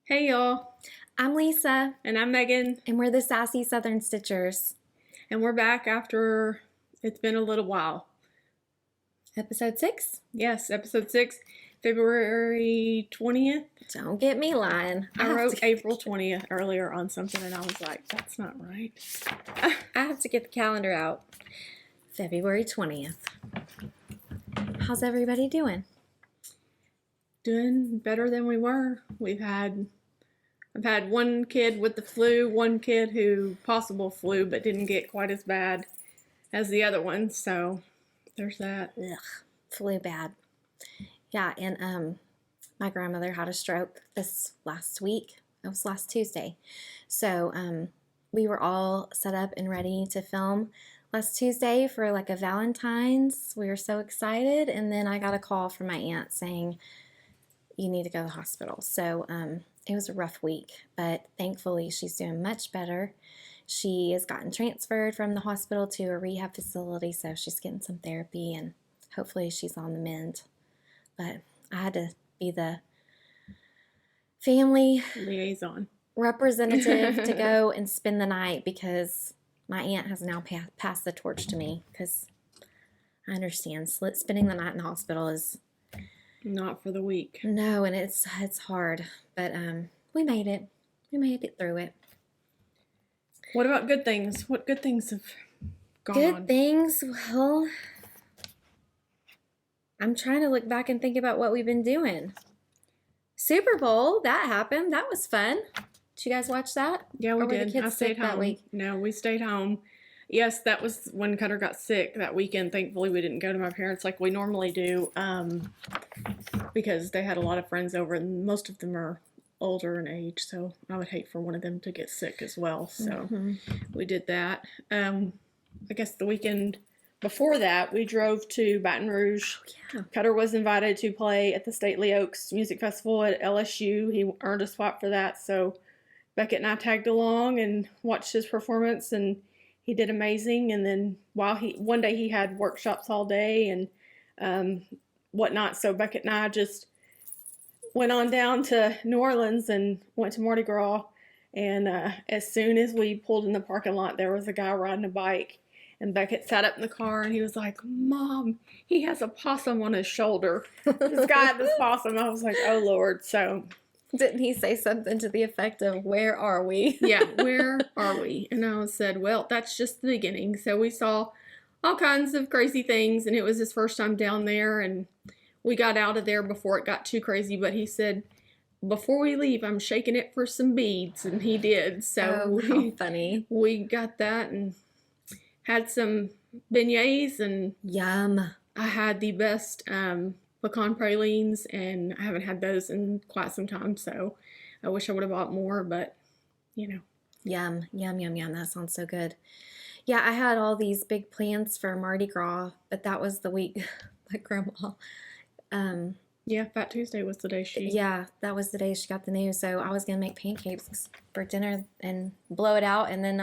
Hey y'all, I'm Lisa, and I'm Megan, and we're the Sassy Southern Stitchers. and we're back after it's been a little while. Episode 6? Yes, episode 6, February 20th. Don't get me lying. I wrote April 20th earlier on something, and I was like, that's not right. I have to get the calendar out. February 20th. How's everybody doing? Doing better than we were. I've had one kid with the flu, one kid who possible flu, but didn't get quite as bad as the other one, so there's that. Ugh, flu bad. Yeah, and my grandmother had a stroke this last week. It was last Tuesday. So we were all set up and ready to film last Tuesday for like a Valentine's. We were so excited, and then I got a call from my aunt saying, you need to go to the hospital. So it was a rough week, but thankfully she's doing much better. She has gotten transferred from the hospital to a rehab facility, so she's getting some therapy, and hopefully she's on the mend. But I had to be the family Liaison representative to go and spend the night because my aunt has now passed the torch to me, because I understand spending the night in the hospital is not for the week. No, and it's hard, but we made it. We made it through it. What about good things? What good things have gone on? Good things? Well, I'm trying to look back and think about what we've been doing. Super Bowl, that happened. That was fun. Did you guys watch that? Yeah, we or were did. The kids I stayed sick home that week? No, we stayed home. Yes, that was when Cutter got sick that weekend. Thankfully, we didn't go to my parents like we normally do, because they had a lot of friends over, and most of them are older in age, so I would hate for one of them to get sick as well. So we did that. I guess the weekend before that, we drove to Baton Rouge. Oh, yeah. Cutter was invited to play at the Stately Oaks Music Festival at LSU. He earned a spot for that, so Beckett and I tagged along and watched his performance, and he did amazing. And then one day he had workshops all day and whatnot, so Beckett and I just went on down to New Orleans and went to Mardi Gras. And as soon as we pulled in the parking lot, there was a guy riding a bike. And Beckett sat up in the car and he was like, Mom, he has a possum on his shoulder. This guy had this possum. I was like, oh, Lord. So didn't he say something to the effect of, where are we? Yeah, where are we? And I said, well, that's just the beginning. So we saw all kinds of crazy things, and it was his first time down there, and we got out of there before it got too crazy. But he said, before we leave, I'm shaking it for some beads, and he did. So how funny. We got that and had some beignets, and Yum. I had the best pecan pralines, and I haven't had those in quite some time, so I wish I would have bought more, but you know. Yum, yum, yum, yum. That sounds so good. Yeah, I had all these big plans for Mardi Gras, but that was the week my grandma. Yeah, Fat Tuesday was the day she... Yeah, that was the day she got the news, so I was going to make pancakes for dinner and blow it out, and then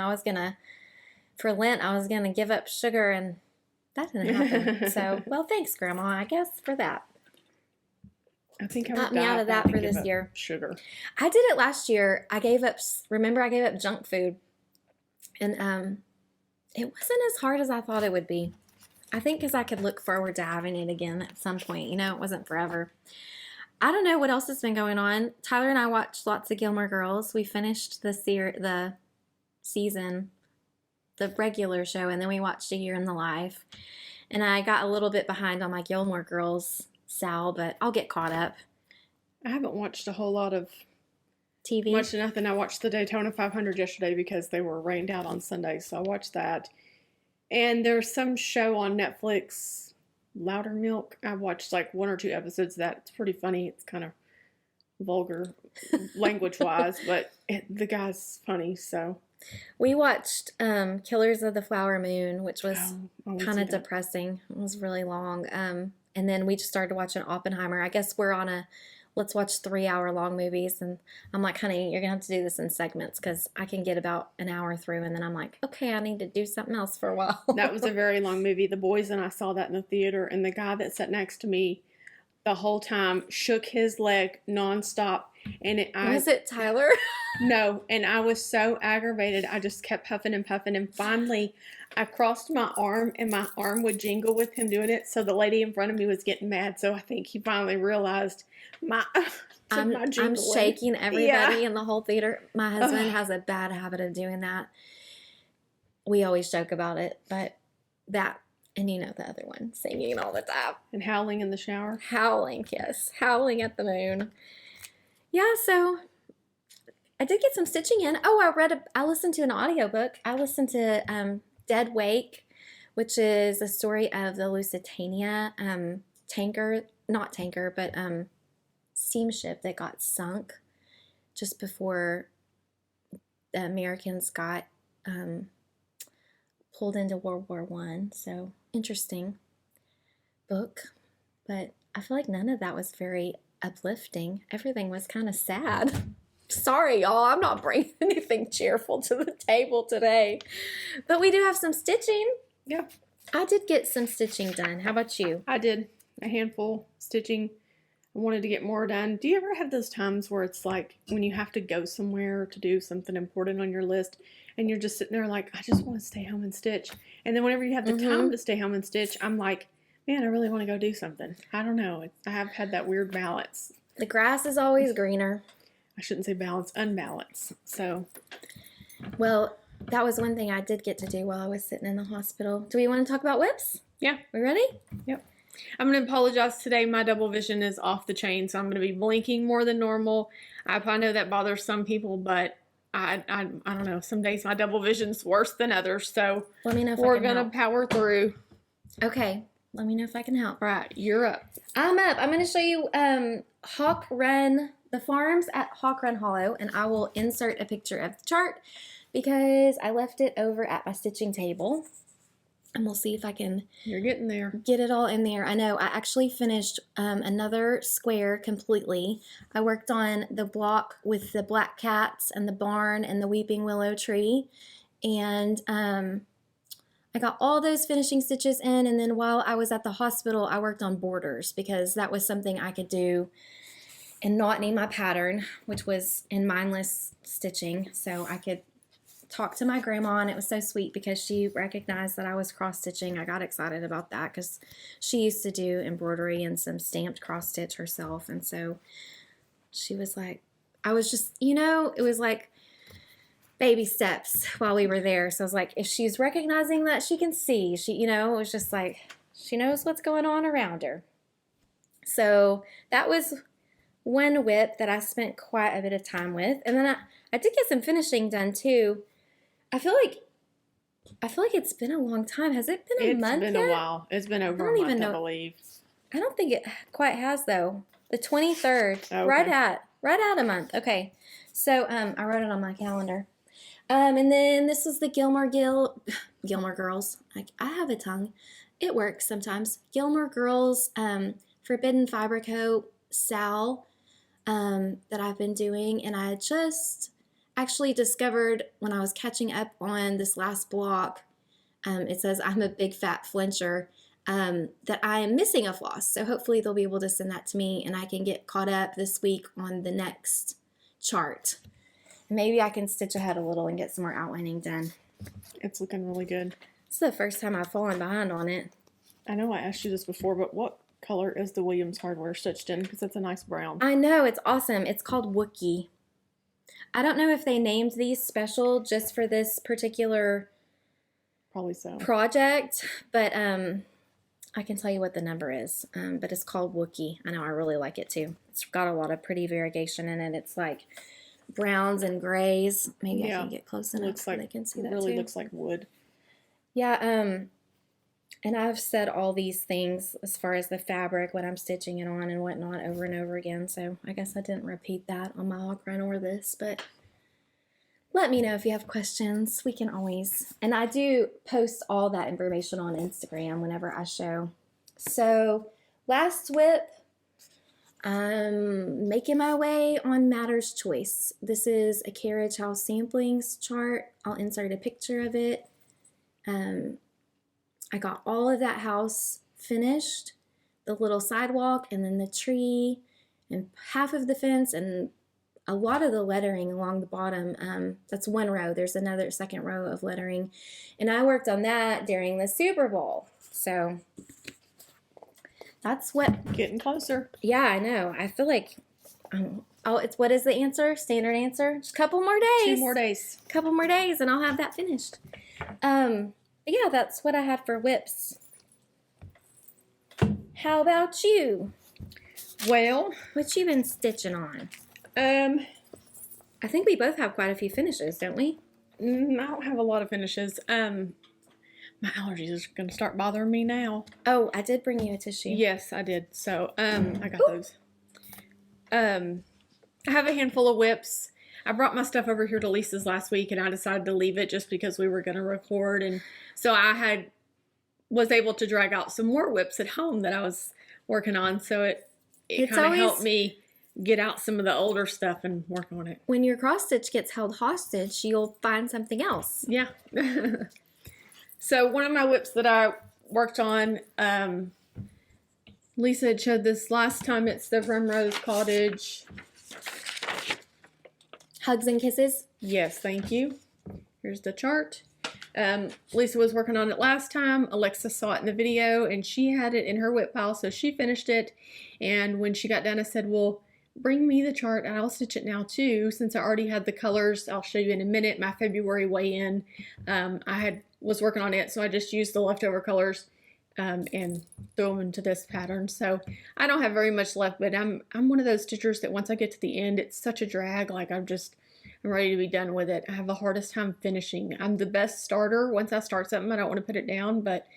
for Lent, I was going to give up sugar, and that didn't happen. So, well, thanks, Grandma, I guess, for that. I think I got me out of that for this year. Sugar. I did it last year. I gave up junk food, and it wasn't as hard as I thought it would be. I think because I could look forward to having it again at some point. You know, it wasn't forever. I don't know what else has been going on. Tyler and I watched lots of Gilmore Girls. We finished the season, the regular show, and then we watched A Year in the Life. And I got a little bit behind on my Gilmore Girls but I'll get caught up. I haven't watched a whole lot of TV. Much of nothing. I watched the Daytona 500 yesterday because they were rained out on Sunday, so I watched that. And there's some show on Netflix, Louder Milk. I watched like 1 or 2 episodes of that. It's pretty funny. It's kind of vulgar language-wise, but the guy's funny, so. We watched Killers of the Flower Moon, which was kind of depressing. It was really long. And then we just started watching Oppenheimer. I guess we're on a let's watch 3-hour-long movies. And I'm like, honey, you're going to have to do this in segments because I can get about an hour through. And then I'm like, okay, I need to do something else for a while. That was a very long movie. The boys and I saw that in the theater. And the guy that sat next to me the whole time shook his leg nonstop. And Was it Tyler? no, and I was so aggravated. I just kept huffing and puffing, and finally, I crossed my arm, and my arm would jingle with him doing it. So the lady in front of me was getting mad. So I think he finally realized my I'm shaking everybody in the whole theater. My husband has a bad habit of doing that. We always joke about it, but that, and you know the other one, singing all the time. And howling in the shower. Howling, yes. Howling at the moon. Yeah, so I did get some stitching in. Oh, I listened to an audiobook. I listened to Dead Wake, which is a story of the Lusitania steamship that got sunk just before the Americans got pulled into World War I. So interesting book, but I feel like none of that was very uplifting. Everything was kind of sad. Sorry, y'all. I'm not bringing anything cheerful to the table today, but we do have some stitching. Yeah, I did get some stitching done. How about you? I did a handful stitching. I wanted to get more done. Do you ever have those times where it's like when you have to go somewhere to do something important on your list and you're just sitting there like, I just want to stay home and stitch. And then whenever you have the time to stay home and stitch, I'm like, man, I really want to go do something. I don't know. I have had that weird balance. The grass is always greener. I shouldn't say balance, unbalance. So, well, that was one thing I did get to do while I was sitting in the hospital. Do we want to talk about whips? Yeah. We ready? Yep. I'm going to apologize today. My double vision is off the chain, so I'm going to be blinking more than normal. I know that bothers some people, but I don't know. Some days my double vision's worse than others, so let me know if we're going to power through. Okay. Let me know if I can help. All right. You're up. I'm up. I'm going to show you Hawk Run, the farms at Hawk Run Hollow, and I will insert a picture of the chart because I left it over at my stitching table. And we'll see if I can You're getting there. Get it all in there. I know I actually finished another square completely. I worked on the block with the black cats and the barn and the weeping willow tree. And I got all those finishing stitches in. And then while I was at the hospital, I worked on borders because that was something I could do and not need my pattern, which was in mindless stitching. So I could talked to my grandma, and it was so sweet because she recognized that I was cross-stitching. I got excited about that because she used to do embroidery and some stamped cross-stitch herself, and so she was like, I was just, it was like baby steps while we were there. So I was like, if she's recognizing that she can see, it was just like, she knows what's going on around her. So that was one whip that I spent quite a bit of time with, and then I did get some finishing done too. I feel like it's been a long time. Has it been a month yet? It's been a while. It's been over a month, I believe. I don't think it quite has though. The 23rd, okay. right at a month. Okay, so I wrote it on my calendar. And then this is the Gilmore Girls. I have a tongue. It works sometimes. Gilmore Girls Forbidden Fiber Coat Sal that I've been doing, and I just actually discovered when I was catching up on this last block, it says I'm a big fat flincher, that I am missing a floss. So hopefully they'll be able to send that to me and I can get caught up this week on the next chart. Maybe I can stitch ahead a little and get some more outlining done. It's looking really good. It's the first time I've fallen behind on it. I know I asked you this before, but what color is the Williams hardware stitched in? Because it's a nice brown. I know, it's awesome. It's called Wookie. I don't know if they named these special just for this particular probably so project, but I can tell you what the number is. But it's called Wookie. I know, I really like it too. It's got a lot of pretty variegation in it. It's like browns and grays. Maybe I can get close enough so they can see that too. It really looks like wood. Yeah, and I've said all these things as far as the fabric, what I'm stitching it on and whatnot over and over again, so I guess I didn't repeat that on my Hawk Run or this, but let me know if you have questions. We can always, and I do post all that information on Instagram whenever I show. So last whip, I'm making my way on Matter's Choice. This is a Carriage House Samplings chart. I'll insert a picture of it. I got all of that house finished, the little sidewalk and then the tree and half of the fence and a lot of the lettering along the bottom, that's one row. There's another second row of lettering. And I worked on that during the Super Bowl. So that's what... Getting closer. Yeah, I know. I feel like... oh, it's what is the answer? Standard answer? Just a couple more days. 2 more days. Couple more days and I'll have that finished. But yeah, that's what I had for whips. How about you? Well, What you been stitching on? I I think we both have quite a few finishes, don't we? don't have a lot of finishes. My allergies are going to start bothering me now. Oh, I did bring you a tissue. Yes, I did. So, I got those. I have a handful of whips. I brought my stuff over here to Lisa's last week, and I decided to leave it just because we were going to record, and so I was able to drag out some more whips at home that I was working on. So it kind of helped me get out some of the older stuff and work on it. When your cross stitch gets held hostage, you'll find something else. Yeah. So one of my whips that I worked on, Lisa had showed this last time. It's the Primrose Cottage. Hugs and kisses. Yes, thank you. Here's the chart. Lisa was working on it last time. Alexa saw it in the video, and she had it in her whip pile, so she finished it. And when she got done, I said, well, bring me the chart, and I'll stitch it now too, since I already had the colors. I'll show you in a minute my February weigh-in. Was working on it, so I just used the leftover colors and threw them into this pattern. So I don't have very much left, but I'm one of those stitchers that once I get to the end, it's such a drag. Like I'm ready to be done with it. I have the hardest time finishing. I'm the best starter. Once I start something, I don't want to put it down, but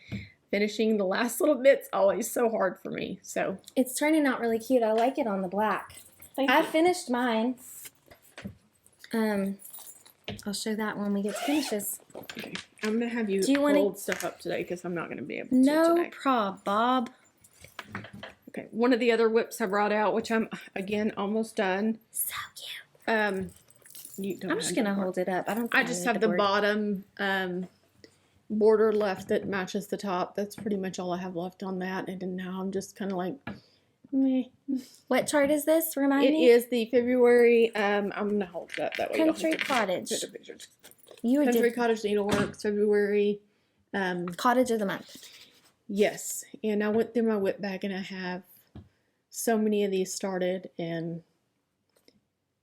finishing the last little bit's always so hard for me. So it's turning out really cute. I like it on the black. I finished mine. I'll show that when we get to finishes. Okay. I'm going to have you hold stuff up today because I'm not going to be able to No today. prob, Bob. Okay. One of the other whips I brought out, which I'm, again, almost done. So cute. I'm just going to hold it up. I just have the bottom border left that matches the top. That's pretty much all I have left on that. And now I'm just kind of like, meh. What chart is this? Remind me. It is the February, I'm going to hold that way. Country Cottage. Country Cottage Needleworks, February. Cottage of the month. Yes. And I went through my whip bag and I have so many of these started and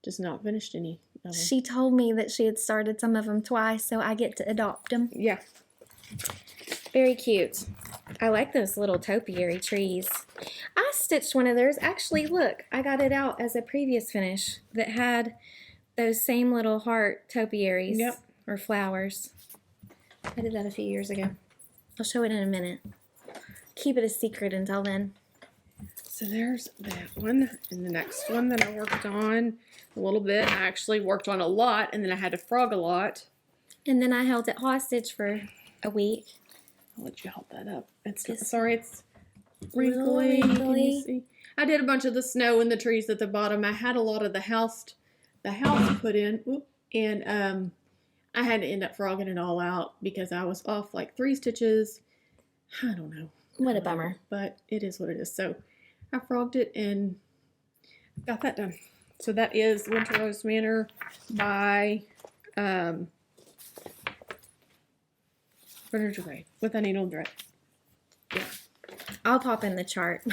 just not finished any of them. She told me that she had started some of them twice, so I get to adopt them. Yeah. Very cute. I like those little topiary trees. I stitched one of theirs. Actually, look, I got it out as a previous finish that had those same little heart topiaries. Yep. Or flowers. I did that a few years ago. I'll show it in a minute. Keep it a secret until then. So there's that one. And the next one that I worked on a little bit. I actually worked on a lot, and then I had to frog a lot. And then I held it hostage for a week. I'll let you hold that up. Sorry, it's wrinkly. Can you see? I did a bunch of the snow and the trees at the bottom. I had a lot of the house put in. Whoop, and I had to end up frogging it all out because I was off like 3 stitches. I don't know. What a bummer. But it is what it is. So I frogged it and got that done. So that is Winter Rose Manor by Furniture Gray with a needle thread. Yeah. I'll pop in the chart.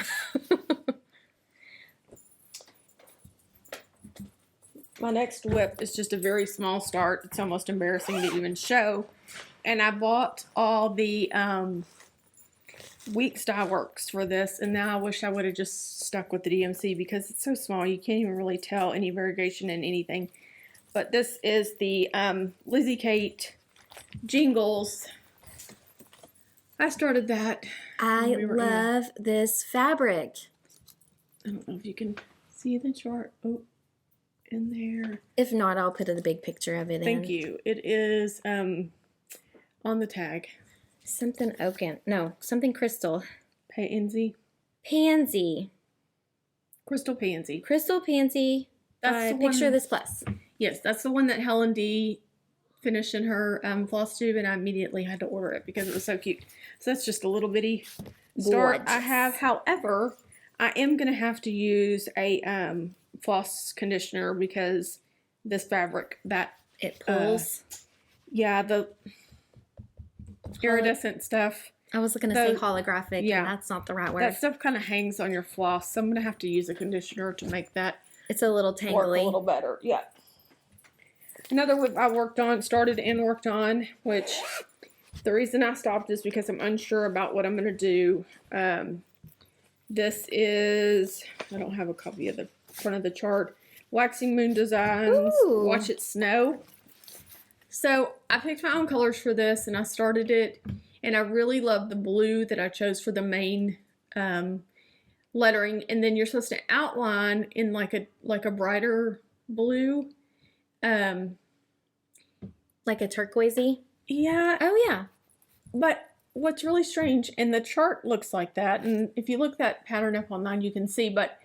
My next whip is just a very small start. It's almost embarrassing to even show. And I bought all the Weeks Dye Works for this. And now I wish I would have just stuck with the DMC because it's so small. You can't even really tell any variegation in anything. But this is the Lizzie Kate Jingles. I started that. I love this fabric. I don't know if you can see the chart. Oh. In there. If not, I'll put a big picture of it in. Thank you. It is on the tag. Something oaken. No, something crystal. Pansy. Pansy. Crystal Pansy. Crystal Pansy. That's the picture one, this plus. Yes, that's the one that Helen D finished in her Flosstube, and I immediately had to order it because it was so cute. So that's just a little bitty start I have. However, I am going to have to use a floss conditioner because this fabric that It pulls. yeah, the iridescent stuff. I was going to say holographic, yeah, and that's not the right word. That stuff kind of hangs on your floss, so I'm going to have to use a conditioner to make that It's a little tangly. work a little better. Yeah. Another whip I started and worked on, which the reason I stopped is because I'm unsure about what I'm going to do. This is, I don't have a copy of the front of the chart, Waxing Moon Designs, Ooh. Watch It Snow. So I picked my own colors for this, and I started it, and I really love the blue that I chose for the main lettering, and then you're supposed to outline in like a brighter blue. Like a turquoisey? Yeah. Oh, yeah. But what's really strange, and the chart looks like that, and if you look that pattern up online, you can see, but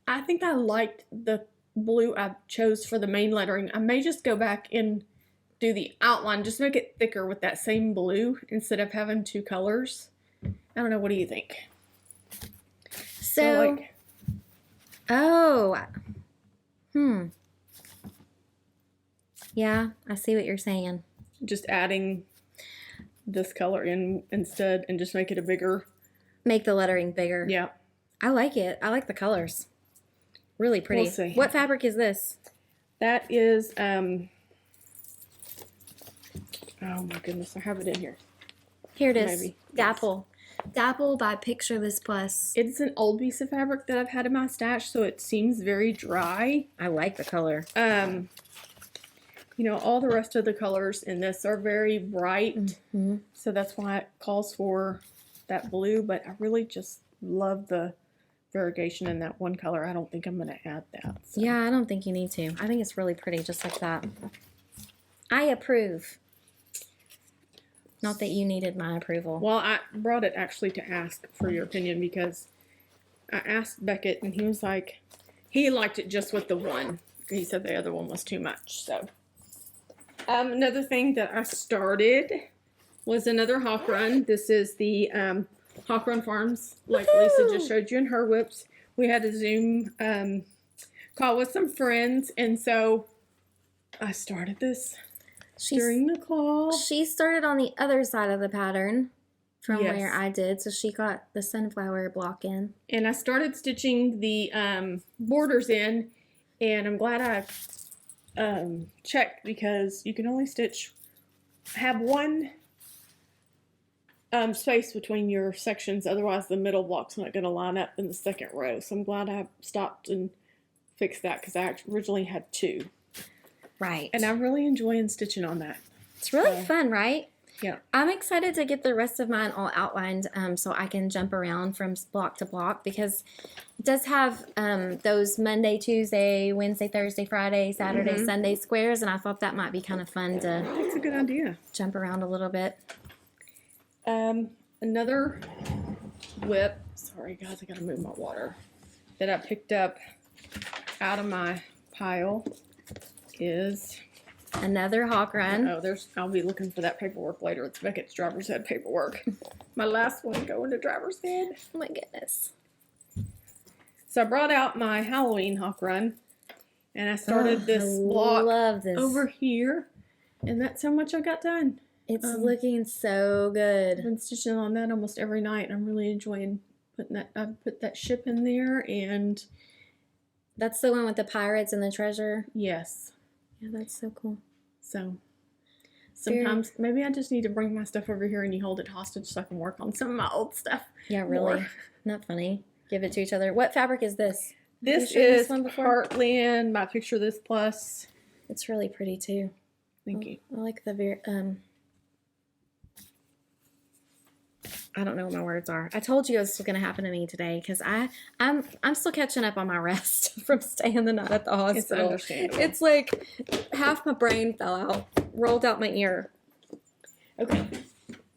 I think I liked the blue I chose for the main lettering. I may just go back and do the outline, just make it thicker with that same blue instead of having two colors. I don't know, what do you think? So like, yeah, I see what you're saying. just adding this color in instead and just make it a bigger. Make the lettering bigger. Yeah. I like it. I like the colors. Really pretty. We'll see. What fabric is this? That is, oh my goodness, I have it in here. Here it is. Maybe. Dapple. Dapple by Picture This Plus. It's an old piece of fabric that I've had in my stash, so it seems very dry. I like the color. You know, all the rest of the colors in this are very bright, Mm-hmm. so that's why it calls for that blue, but I really just love the variegation in that one color. I don't think I'm going to add that. So. Yeah, I don't think you need to. I think it's really pretty just like that. I approve. Not that you needed my approval. Well, I brought it actually to ask for your opinion because I asked Beckett and he was like, he liked it just with the one. He said the other one was too much, so. Another thing that I started was another hawk run. This is the Hawk Run Farms, like Lisa just showed you in her whips. We had a Zoom call with some friends, and so I started this during the call. She started on the other side of the pattern from Yes. where I did, so she got the sunflower block in. And I started stitching the borders in, and I'm glad I checked because you can only have one space between your sections, otherwise the middle block's not going to line up in the second row. So I'm glad I stopped and fixed that because I originally had two. Right. And I'm really enjoying stitching on that. It's really fun, right? Yeah. I'm excited to get the rest of mine all outlined so I can jump around from block to block because it does have those Monday, Tuesday, Wednesday, Thursday, Friday, Saturday, Sunday squares, and I thought that might be kind of fun to That's a good idea. jump around a little bit. Another whip, sorry guys, I gotta move my water, that I picked up out of my pile is Another hawk run. I'll be looking for that paperwork later. It's Beckett's driver's head paperwork. My last one going to driver's head. Oh my goodness. So I brought out my Halloween hawk run, and I started this block love this. over here, and that's how much I got done. It's looking so good. I've been stitching on that almost every night, and I'm really enjoying putting that. I put that ship in there, and That's the one with the pirates and the treasure. yes. Yeah, that's so cool. So sometimes maybe I just need to bring my stuff over here and you hold it hostage so I can work on some of my old stuff. Yeah, really. more. Not funny. Give it to each other. What fabric is this? This Have you shown is one before? Heartland, my Picture This Plus. It's really pretty too. Thank you. I like the I don't know what my words are. I told you this was going to happen to me today because I'm still catching up on my rest from staying the night at the hospital. It's understandable. It's like half my brain fell out, rolled out my ear. Okay.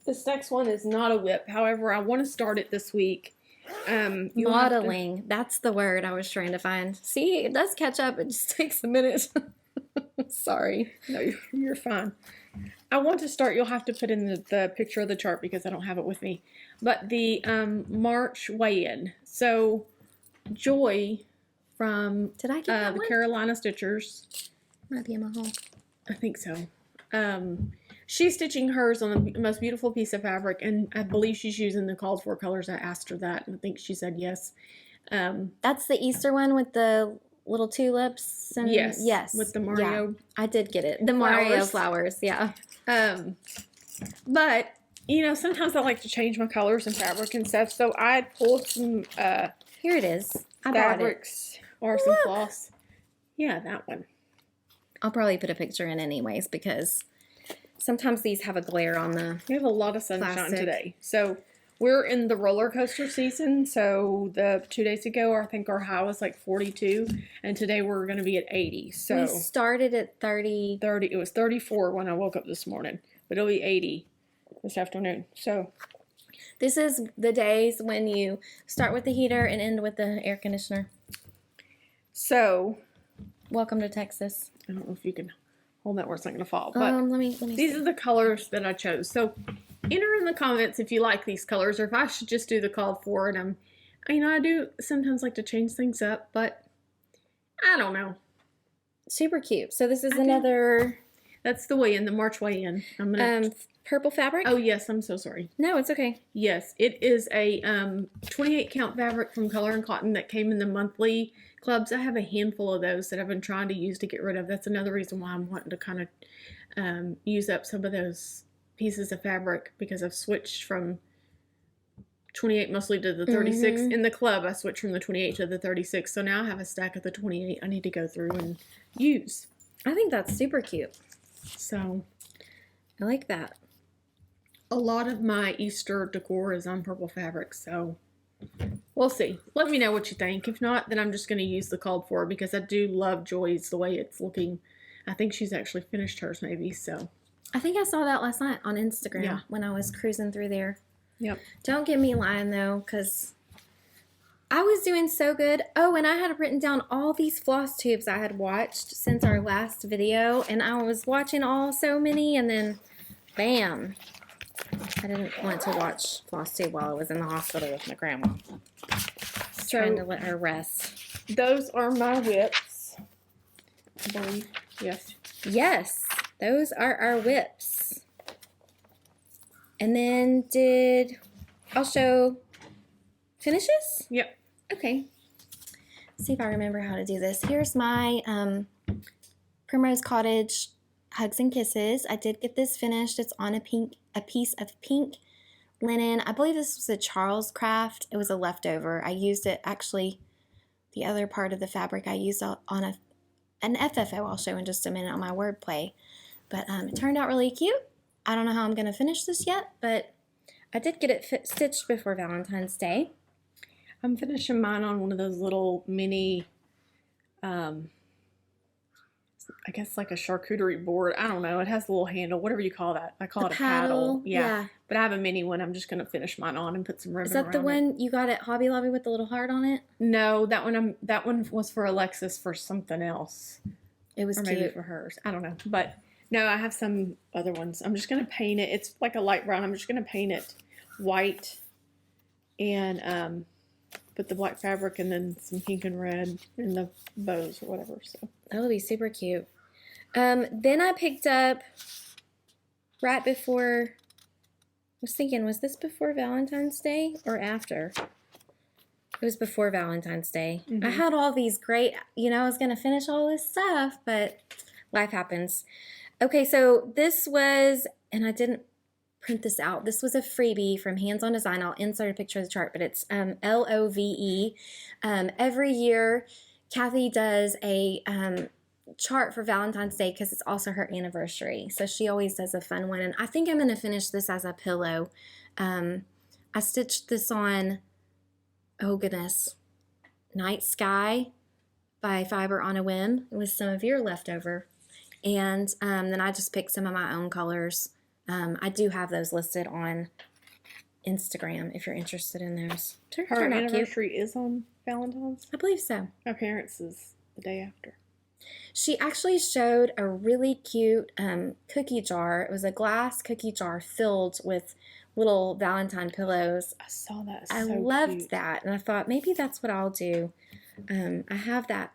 This next one is not a whip. However, I want to start it this week. Modeling. That's the word I was trying to find. See, it does catch up. It just takes a minute. Sorry. No, you're fine. I want to start. You'll have to put in the picture of the chart because I don't have it with me. But the March weigh-in. So Joy from Did I get that the one? Carolina Stitchers. Might be in my haul. I think so. She's stitching hers on the most beautiful piece of fabric, and I believe she's using the called for colors. I asked her that, and I think she said yes. That's the Easter one with the little tulips. And yes, with the Mario. Yeah, I did get it. The Mario flowers, yeah. But sometimes I like to change my colors and fabric and stuff. So I pulled some Here it is. I fabrics or some floss. Yeah, that one. I'll probably put a picture in anyways because sometimes these have a glare on the We have a lot of sunshine plastic. today. So we're in the roller coaster season. So the 2 days ago, I think our high was like 42, and today we're going to be at 80. So we started at 30. It was 34 when I woke up this morning, but it'll be 80 this afternoon. So This is the days when you start with the heater and end with the air conditioner. So Welcome to Texas. I don't know if you can hold that where it's not going to fall, but Let me these see. are the colors that I chose. So enter in the comments if you like these colors, or if I should just do the called for. And I do sometimes like to change things up, but I don't know. Super cute. So this is I do. another That's the weigh-in, the March weigh-in. I'm gonna. purple fabric. Oh yes, I'm so sorry. No, it's okay. Yes, it is a 28 count fabric from Color and Cotton that came in the monthly clubs. I have a handful of those that I've been trying to use to get rid of. That's another reason why I'm wanting to kind of use up some of those pieces of fabric, because I've switched from 28 mostly to the 36. In the club, I switched from the 28 to the 36. So now I have a stack of the 28 I need to go through and use. I think that's super cute. So I like that. a lot of my Easter decor is on purple fabric, so we'll see. Let me know what you think. If not, then I'm just going to use the called for, because I do love Joy's the way it's looking. I think she's actually finished hers maybe, so. I think I saw that last night on Instagram Yeah. when I was cruising through there. Yep. Don't get me lying though, because I was doing so good. Oh, and I had written down all these floss tubes I had watched since our last video, and I was watching so many, and then bam. I didn't want to watch Flosstube while I was in the hospital with my grandma. Trying to let her rest. Those are my whips, I believe. Yes. Yes, those are our whips. And then I'll show finishes? Yep. Okay. See if I remember how to do this. Here's my Primrose Cottage Hugs and Kisses. I did get this finished. It's on a piece of pink linen. I believe this was a Charles craft. It was a leftover. I used it, actually, the other part of the fabric I used on an FFO I'll show in just a minute on my wordplay. But it turned out really cute. I don't know how I'm going to finish this yet, but I did get it stitched before Valentine's Day. I'm finishing mine on one of those little mini, I guess like a charcuterie board. I don't know. It has a little handle, whatever you call that. I call it a paddle. Yeah. But I have a mini one. I'm just going to finish mine on and put some ribbon around it. Is that the one you got at Hobby Lobby with the little heart on it? No, that one was for Alexis for something else. It was or cute. Maybe for hers. I don't know. But no, I have some other ones. I'm just going to paint it. It's like a light brown. I'm just going to paint it white and put the black fabric and then some pink and red in the bows or whatever. So that would be super cute. Then I picked up right before, I was thinking, was this before Valentine's Day or after? It was before Valentine's Day. I had all these great, I was going to finish all this stuff, but life happens. Okay, so this was, and I didn't print this out. This was a freebie from Hands On Design. I'll insert a picture of the chart, but it's LOVE. Every year, Kathy does a chart for Valentine's Day because it's also her anniversary. So she always does a fun one. And I think I'm going to finish this as a pillow. I stitched this on, oh goodness, Night Sky by Fiber on a Whim. It was some of your leftover. And then I just picked some of my own colors. I do have those listed on Instagram if you're interested in those. her anniversary is on Valentine's? I believe so. My parents' is the day after. She actually showed a really cute cookie jar. It was a glass cookie jar filled with little Valentine pillows. I saw that. I loved that, and I thought maybe that's what I'll do I have that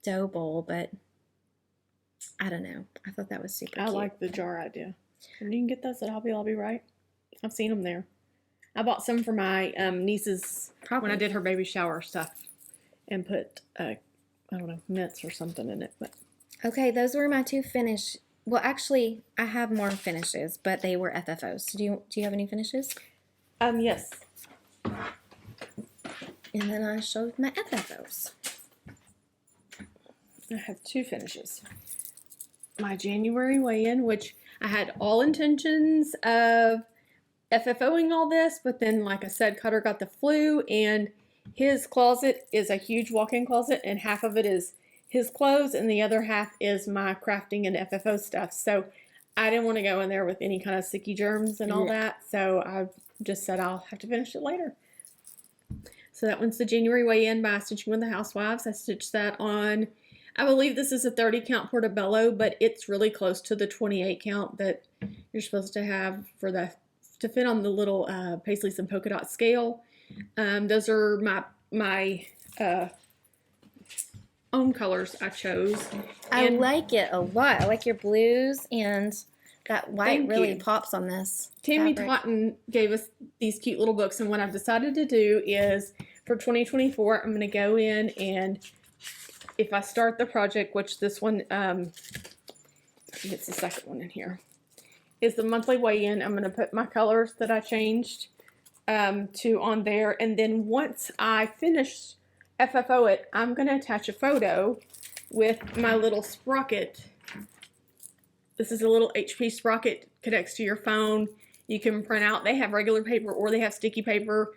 dough bowl, but I don't know. I thought that was super I cute. like the jar idea. And you can get those at Hobby Lobby, right? I've seen them there. I bought some for my niece's Probably. when I did her baby shower stuff and put, I don't know, mints or something in it. But Okay, those were my two finish. Well, actually, I have more finishes, but they were FFOs. Do you have any finishes? Yes. And then I showed my FFOs. I have two finishes. My January weigh-in, which I had all intentions of FFOing all this, but then, like I said, Cutter got the flu, and his closet is a huge walk-in closet, and half of it is his clothes, and the other half is my crafting and FFO stuff. So I didn't want to go in there with any kind of sticky germs and all that, so I just said I'll have to finish it later. So that one's the January weigh-in by Stitching with the Housewives. I stitched that on, I believe this is a 30 count portobello, but it's really close to the 28 count that you're supposed to have for the to fit on the little paisleys and polka dot scale. Those are my own colors I chose. I like it a lot. I like your blues, and that white Thank really you. pops on this Tammy fabric. Totten gave us these cute little books, and what I've decided to do is for 2024, I'm going to go in and if I start the project, which this one, it's the second one in here, is the monthly weigh-in. I'm going to put my colors that I changed to on there, and then once I finish FFO it, I'm going to attach a photo with my little sprocket. This is a little HP sprocket, connects to your phone. You can print out. They have regular paper or they have sticky paper.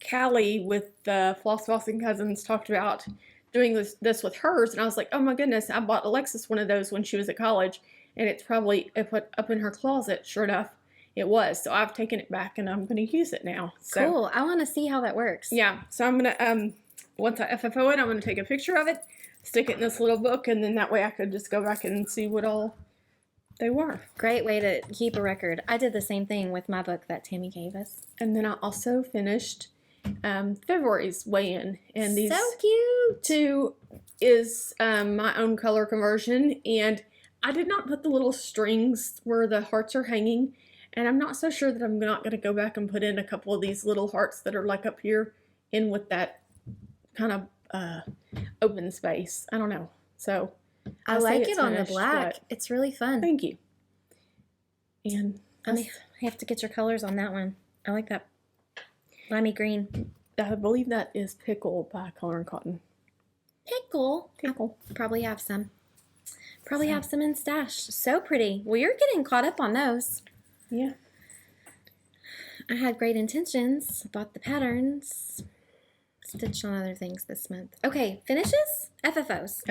Callie with the FFOS and Cousins talked about doing this with hers, and I was like, oh my goodness, I bought Alexis one of those when she was at college, and it's probably up in her closet. Sure enough, it was. So I've taken it back, and I'm going to use it now. So, cool. I want to see how that works. yeah. So I'm going to, once I FFO it, I'm going to take a picture of it, stick it in this little book, and then that way I could just go back and see what all they were. Great way to keep a record. I did the same thing with my book that Tammy gave us. And then I also finished February's weigh-in, and these so cute. two is my own color conversion, and I did not put the little strings where the hearts are hanging, and I'm not so sure that I'm not going to go back and put in a couple of these little hearts that are like up here in with that kind of open space. I don't know. So I like it on the black. It's really fun. Thank you. And I have to get your colors on that one. I like that limey green. I believe that is Pickle by Color and Cotton. Pickle. Probably have some. Probably have some in stash. So pretty. Well, you're getting caught up on those. Yeah. I had great intentions. Bought the patterns. Stitched on other things this month. Okay, finishes? FFOs.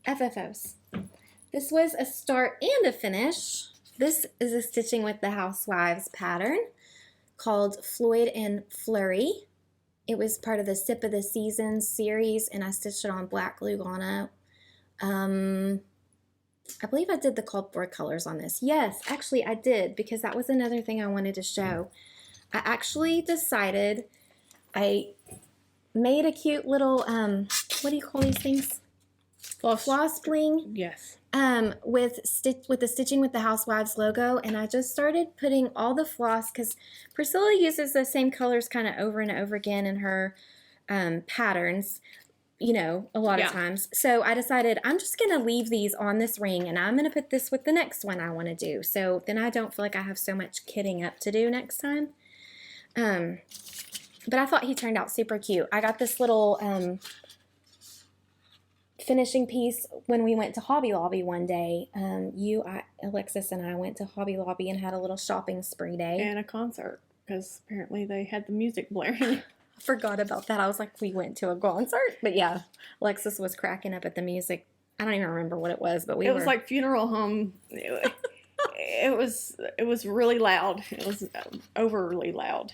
FFOs. This was a start and a finish. This is a Stitching with the Housewives pattern called Floyd and Flurry. It was part of the Sip of the Season series, and I stitched it on black Lugana. I believe I did the cardboard colors on this. Yes, actually I did, because that was another thing I wanted to show. I actually decided I made a cute little, what do you call these things? Floss bling. Yes. With the Stitching with the Housewives logo, and I just started putting all the floss, because Priscilla uses the same colors kind of over and over again in her patterns, you know, a lot of times. So I decided I'm just going to leave these on this ring, and I'm going to put this with the next one I want to do. So then I don't feel like I have so much kitting up to do next time. But I thought he turned out super cute. I got this little finishing piece when we went to Hobby Lobby one day. Alexis and I went to Hobby Lobby and had a little shopping spree day. And a concert, because apparently they had the music blaring. I forgot about that. I was like, we went to a concert. But yeah, Alexis was cracking up at the music. I don't even remember what it was, but it was like funeral home. It was really loud. It was overly loud.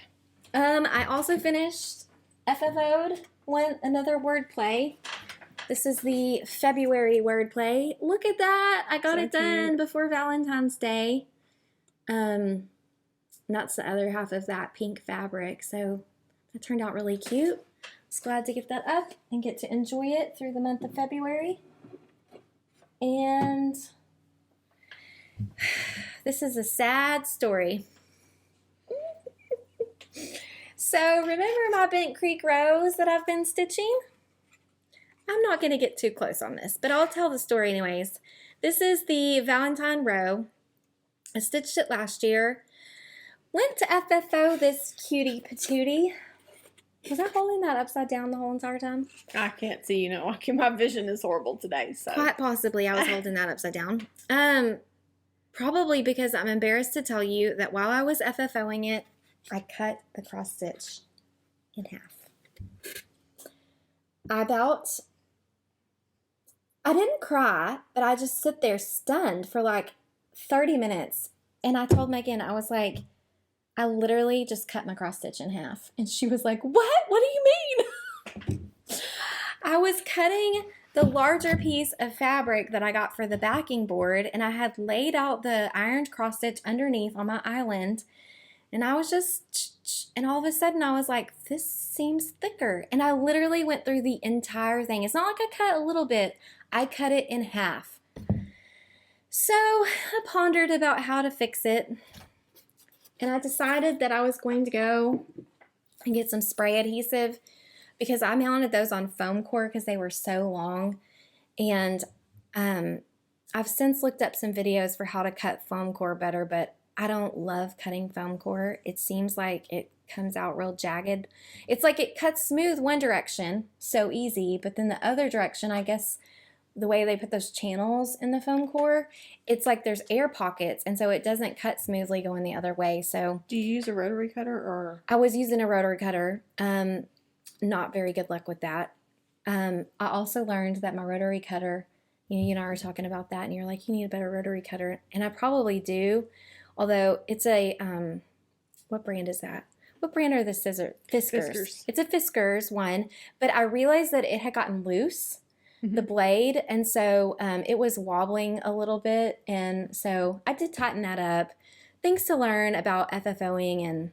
I also finished FFO'd another wordplay. This is the February wordplay. Look at that. I got it done before Valentine's Day. And that's the other half of that pink fabric. So that turned out really cute. was glad to get that up and get to enjoy it through the month of February. And this is a sad story. So remember my Bent Creek rose that I've been stitching? I'm not going to get too close on this, but I'll tell the story anyways. This is the Valentine row. I stitched it last year. Went to FFO this cutie patootie. Was I holding that upside down the whole entire time? I can't see, my vision is horrible today. So Quite possibly I was holding that upside down. Probably because I'm embarrassed to tell you that while I was FFOing it, I cut the cross stitch in half. I didn't cry, but I just sit there stunned for like 30 minutes. And I told Megan, I was like, I literally just cut my cross stitch in half. And she was like, what? What do you mean? I was cutting the larger piece of fabric that I got for the backing board, and I had laid out the ironed cross stitch underneath on my island. And I was just, and all of a sudden I was like, this seems thicker. And I literally went through the entire thing. It's not like I cut a little bit. I cut it in half. So I pondered about how to fix it. And I decided that I was going to go and get some spray adhesive because I mounted those on foam core because they were so long. And I've since looked up some videos for how to cut foam core better, but I don't love cutting foam core. It seems like it comes out real jagged. It's like it cuts smooth one direction, so easy, but then the other direction, I guess the way they put those channels in the foam core, it's like there's air pockets, and so it doesn't cut smoothly going the other way. So do you use a rotary cutter or? I was using a rotary cutter. Not very good luck with that. I also learned that my rotary cutter, you and I were talking about that, and you're like, you need a better rotary cutter, and I probably do. Although it's a, what brand is that? What brand are the scissors? Fiskars. It's a Fiskars one, but I realized that it had gotten loose, the blade, and so it was wobbling a little bit, and so I did tighten that up. Things to learn about FFOing, and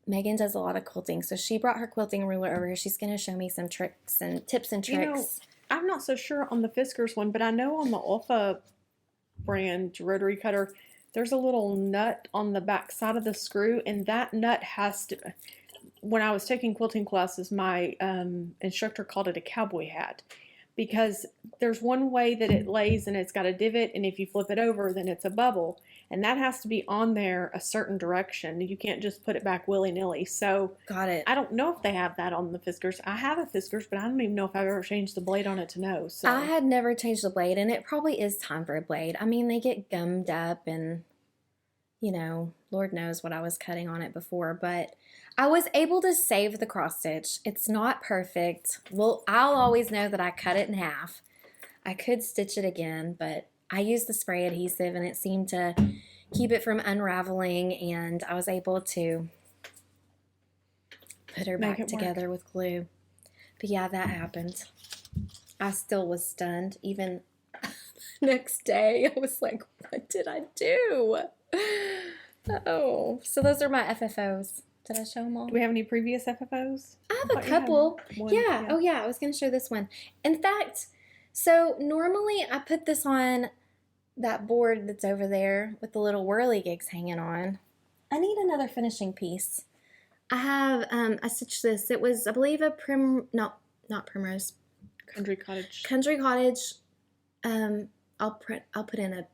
Megan does a lot of quilting, so she brought her quilting ruler over here. She's going to show me some tricks and tips and tricks. I'm not so sure on the Fiskars one, but I know on the Alpha brand rotary cutter, there's a little nut on the back side of the screw, and that nut has to, when I was taking quilting classes, my instructor called it a cowboy hat, because there's one way that it lays and it's got a divot, and if you flip it over, then it's a bubble, and that has to be on there a certain direction. You can't just put it back willy-nilly. So got it. I don't know if they have that on the Fiskars. I have a Fiskars, but I don't even know if I've ever changed the blade on it to know. So I had never changed the blade, and it probably is time for a blade. I mean, they get gummed up, and Lord knows what I was cutting on it before, but I was able to save the cross stitch. It's not perfect. Well, I'll always know that I cut it in half. I could stitch it again, but I used the spray adhesive, and it seemed to keep it from unraveling, and I was able to put her back together with glue. But yeah, that happened. I still was stunned. Even next day, I was like, what did I do? Oh, so those are my FFOs. Did I show them all? Do we have any previous FFOs? I have a couple. Yeah. Oh, yeah. I was going to show this one. In fact, so normally I put this on that board that's over there with the little whirligigs hanging on. I need another finishing piece. I have, I stitched this. It was, I believe, not Primrose. Country Cottage. Country Cottage. I'll put in a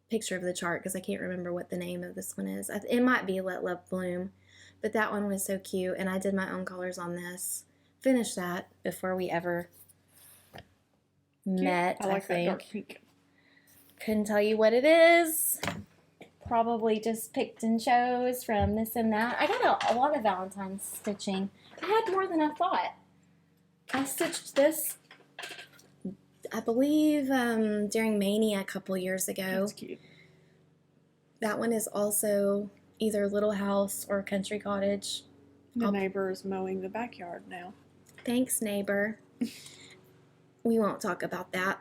picture of the chart because I can't remember what the name of this one is. It might be Let Love Bloom, but that one was so cute, and I did my own colors on this. Finished that before we ever met. I like that dark pink. Couldn't tell you what it is. Probably just picked and chose from this and that. I got a lot of Valentine's stitching. I had more than I thought. I stitched this, I believe, during Mania a couple years ago. That's cute. That one is also either Little House or Country Cottage. The neighbor is mowing the backyard now. Thanks, neighbor. We won't talk about that.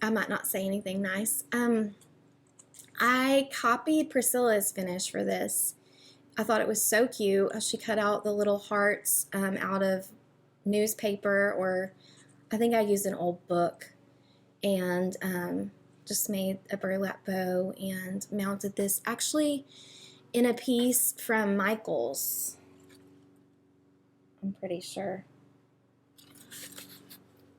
I might not say anything nice. I copied Priscilla's finish for this, I thought it was so cute. She cut out the little hearts out of newspaper, or I think I used an old book, and just made a burlap bow and mounted this actually in a piece from Michael's. I'm pretty sure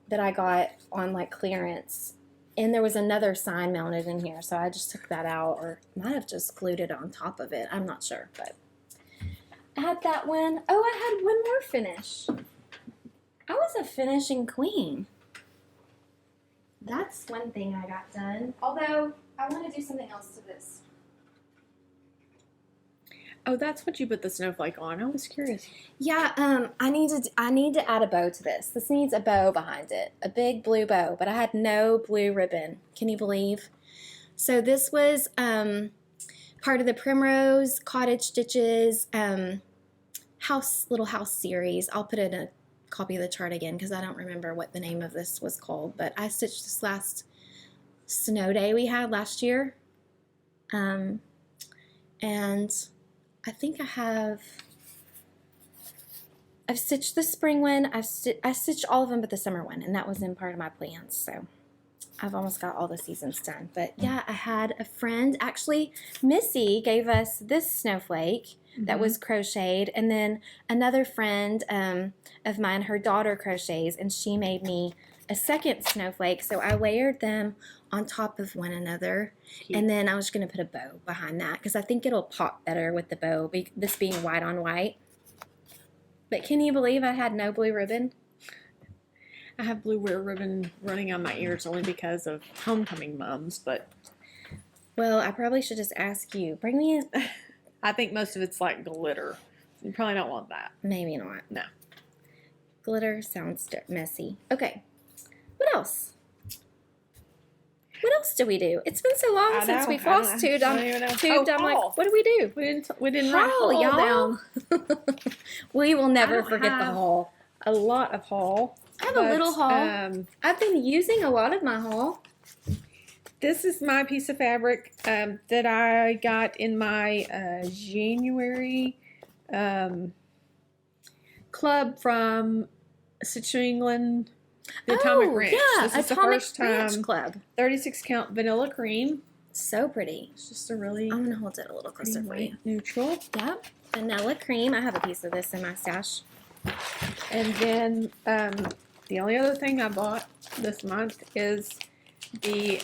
that I got on like clearance. And there was another sign mounted in here, so I just took that out, or might have just glued it on top of it. I'm not sure, but I had that one. Oh, I had one more finish. I was a finishing queen. That's one thing I got done. Although, I want to do something else to this. Oh, that's what you put the snowflake on. I was curious. Yeah, I need to add a bow to this. This needs a bow behind it, a big blue bow, but I had no blue ribbon. Can you believe? So this was part of the Primrose Cottage Stitches little house series. I'll put in a copy of the chart again because I don't remember what the name of this was called, but I stitched this last snow day we had last year, and I think I've stitched the spring one. I stitched all of them but the summer one, and that was in part of my plans. So I've almost got all the seasons done. But yeah, I had a friend, actually, Missy gave us this snowflake that was crocheted, and then another friend of mine, her daughter crochets, and she made me a second snowflake. So I layered them on top of one another. Cute. And then I was going to put a bow behind that because I think it'll pop better with the bow, this being white on white. But can you believe I had no blue ribbon? I have blue ribbon running on my ears only because of homecoming mums, but... Well, I probably should just ask you. Bring me a... I think most of it's like glitter. You probably don't want that. Maybe not. No. Glitter sounds messy. Okay. What else? What else do we do? It's been so long since we Flosstube. I'm like, what do we do? We didn't write haul down. We will never forget the haul. A lot of haul. I have a little haul. I've been using a lot of my haul. This is my piece of fabric that I got in my January club from Stitch New England. The Atomic Ranch. Yeah, this is Atomic the first Ranch Club. 36 count vanilla cream. So pretty. It's just a really... I'm going to hold it a little closer for you. Neutral. Yep. Vanilla cream. I have a piece of this in my stash. And then the only other thing I bought this month is the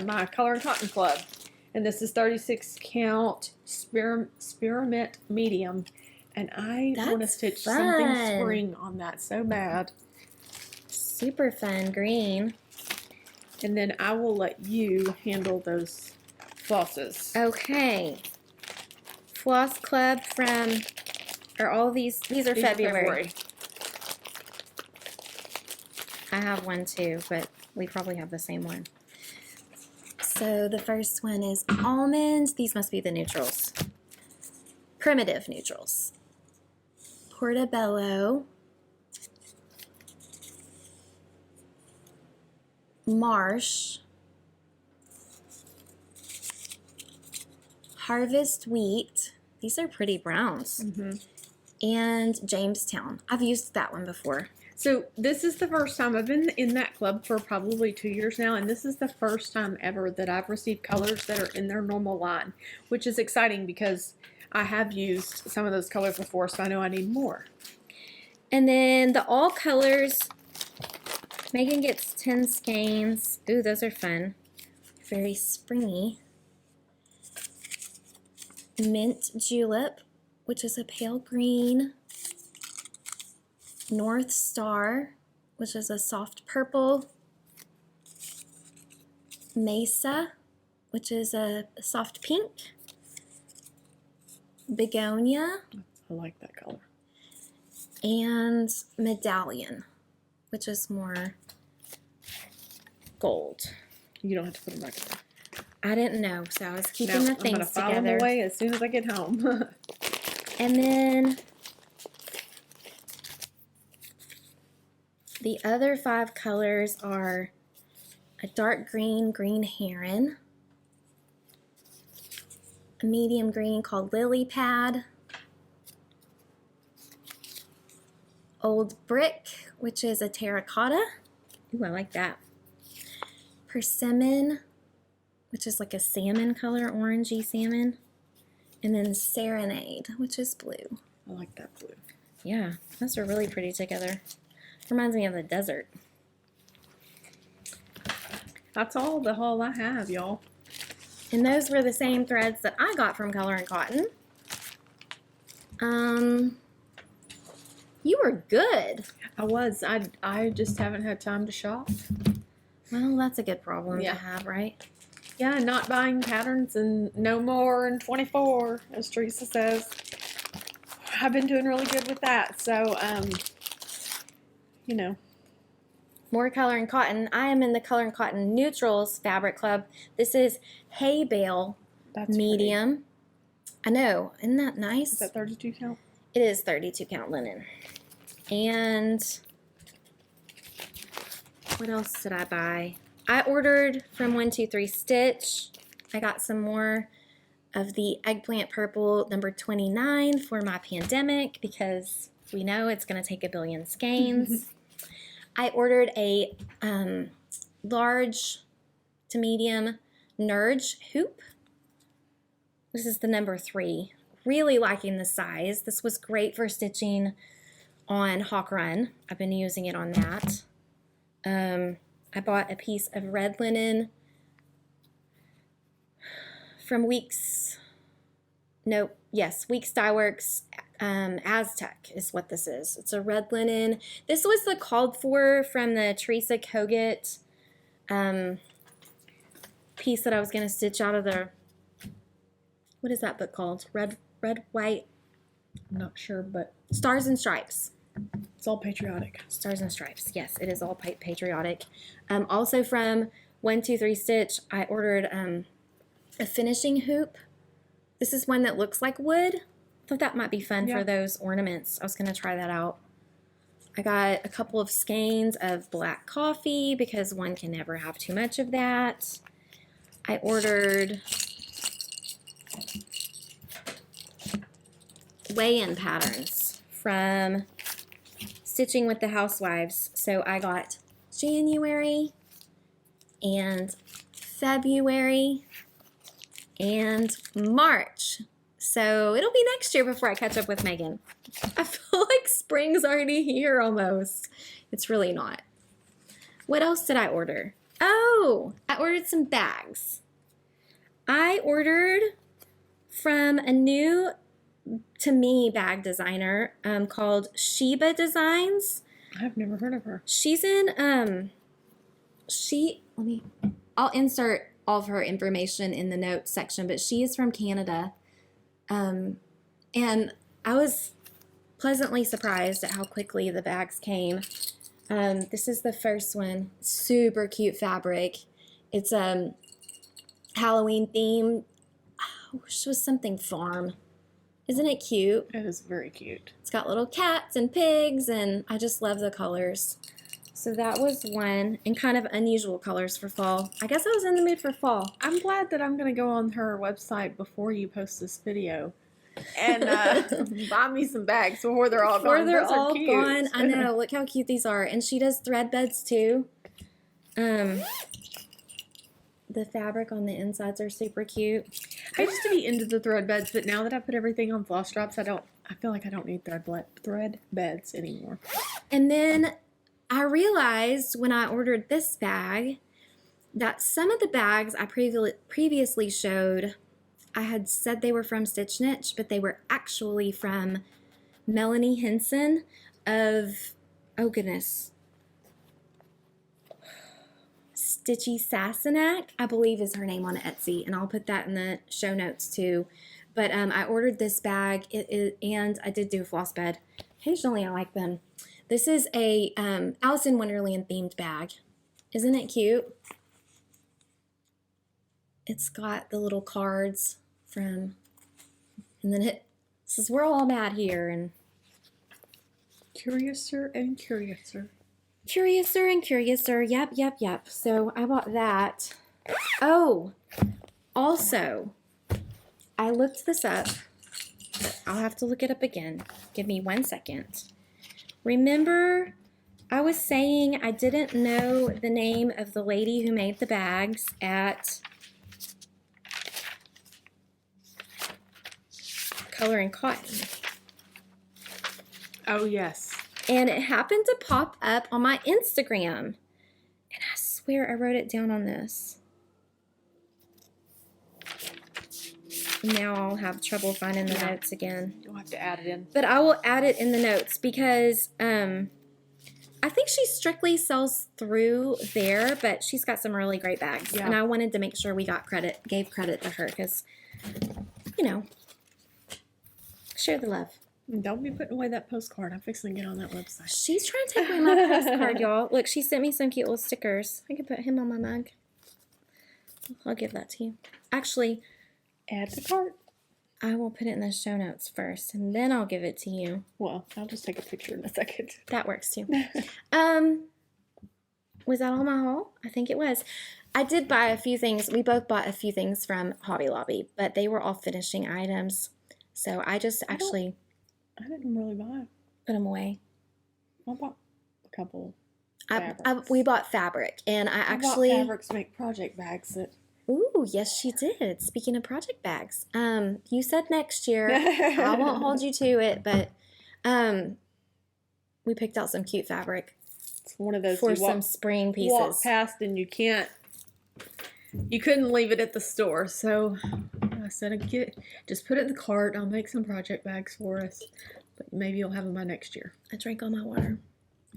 my Color and Cotton Club. And this is 36 count spearmint medium. And I want to stitch something spring on that so bad. Super fun green. And then I will let you handle those flosses. Okay. Floss Club from, are all these are February. I have one too, but we probably have the same one. So the first one is almond. These must be the neutrals. Primitive neutrals. Portobello. Marsh, Harvest Wheat, these are pretty browns, and Jamestown. I've used that one before. So this is the first time I've been in that club for probably 2 years now, and this is the first time ever that I've received colors that are in their normal line, which is exciting because I have used some of those colors before, so I know I need more. And then the all colors, Megan gets 10 skeins. Ooh, those are fun. Very springy. Mint Julep, which is a pale green. North Star, which is a soft purple. Mesa, which is a soft pink. Begonia. I like that color. And Medallion, which is more gold. You don't have to put them back in there. I didn't know, so I was keeping the things together. I'm going to file them away as soon as I get home. And then the other 5 colors are a dark green, green heron, a medium green called Lily Pad, Old Brick, which is a terracotta. Ooh, I like that. Persimmon, which is like a salmon color, orangey salmon. And then Serenade, which is blue. I like that blue. Yeah, those are really pretty together. Reminds me of the desert. That's all the haul I have, y'all. And those were the same threads that I got from Color and Cotton. You were good. I was. I just haven't had time to shop. Well, that's a good problem Yeah. to have, right? Yeah, not buying patterns and no more in 24, as Teresa says. I've been doing really good with that. So, you know. More Color and Cotton. I am in the Color and Cotton Neutrals Fabric Club. This is hay bale That's medium. I know. Isn't that nice? Is that 32 count? It is 32 count linen. And what else did I buy? I ordered from 123 Stitch. I got some more of the eggplant purple number 29 for my pandemic because we know it's going to take a billion skeins. I ordered a large to medium Nerge hoop. This is the number 3. Really liking the size. This was great for stitching on Hawk Run. I've been using it on that. I bought a piece of red linen from Weeks Dye Works. Aztec is what this is. It's a red linen. This was the called for from the Teresa Kogut piece that I was going to stitch out of the, what is that book called? Red, White, I'm not sure, but Stars and Stripes. it's all patriotic. Stars and Stripes. Yes, it is all patriotic. Also from 123 Stitch, I ordered a finishing hoop. This is one that looks like wood. I thought that might be fun for those ornaments. I was going to try that out. I got a couple of skeins of black coffee because one can never have too much of that. I ordered weigh-in patterns from Stitching with the Housewives. So I got January and February and March. So it'll be next year before I catch up with Megan. I feel like spring's already here almost. It's really not. What else did I order? Oh, I ordered some bags. I ordered from a new, to me, bag designer called Sheba Designs. I've never heard of her. She's in, I'll insert all of her information in the notes section, but she is from Canada. And I was pleasantly surprised at how quickly the bags came. This is the first one. Super cute fabric. It's Halloween themed. I wish it was something farm. Isn't it cute? It is very cute. It's got little cats and pigs, and I just love the colors. So that was one, and kind of unusual colors for fall. I guess I was in the mood for fall. I'm glad that I'm going to go on her website before you post this video and buy me some bags before they're all Before gone. they're Those are all cute. gone. I know. Look how cute these are. And she does thread beds too. The fabric on the insides are super cute. I used to be into the thread beds, but now that I put everything on floss drops, I feel like I don't need thread beds anymore. And then I realized when I ordered this bag that some of the bags I previously showed, I had said they were from Stitch Niche, but they were actually from Melanie Henson of, oh goodness, Stitchy Sassenach, I believe is her name on Etsy, and I'll put that in the show notes too. But I ordered this bag, and I did do a floss bed. Occasionally I like them. This is a Alice in Wonderland themed bag. Isn't it cute? It's got the little cards from, and then it says, "We're all mad here," and Curiouser and curiouser. Curiouser and curiouser. Yep. So I bought that. Oh, also, I looked this up. I'll have to look it up again. Give me 1 second. remember I was saying I didn't know the name of the lady who made the bags at Color and Cotton. Oh, yes. And it happened to pop up on my Instagram. And I swear I wrote it down on this. Now I'll have trouble finding the notes again. You'll have to add it in. But I will add it in the notes because I think she strictly sells through there, but she's got some really great bags. Yeah. And I wanted to make sure we gave credit to her because, you know, share the love. Don't be putting away that postcard. I'm fixing to get on that website. She's trying to take away my postcard, y'all. Look, she sent me some cute little stickers. I can put him on my mug. I'll give that to you. Actually, Add to cart. I will put it in the show notes first, and then I'll give it to you. Well, I'll just take a picture in a second. That works too. Was that all my haul? I think it was. I did buy a few things. We both bought a few things from Hobby Lobby, but they were all finishing items. So I just actually I didn't really buy. put them away. I bought a couple. We bought fabric, and I actually bought fabrics to make project bags. That Ooh, yes, she did. Speaking of project bags, you said next year. I won't hold you to it, but we picked out some cute fabric. It's one of those for some spring pieces. Walk past and you couldn't leave it at the store, so I said, just put it in the cart. I'll make some project bags for us, but maybe you'll have them by next year. I drank all my water.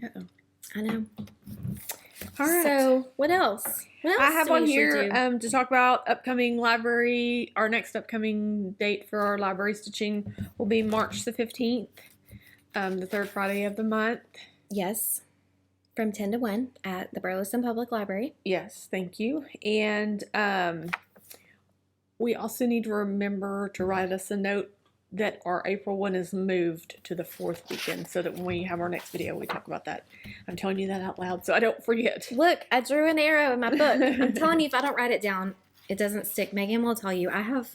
Uh-oh. I know. All right. So what else? I have on here to talk about upcoming library. Our next upcoming date for our library stitching will be March the 15th, the third Friday of the month. Yes, from 10 to 1 at the Burleson Public Library. Yes, thank you. And we also need to remember to write us a note that our April one is moved to the 4th weekend, so that when we have our next video, we talk about that. I'm telling you that out loud so I don't forget. Look, I drew an arrow in my book. I'm telling you, if I don't write it down, it doesn't stick. Megan will tell you. I have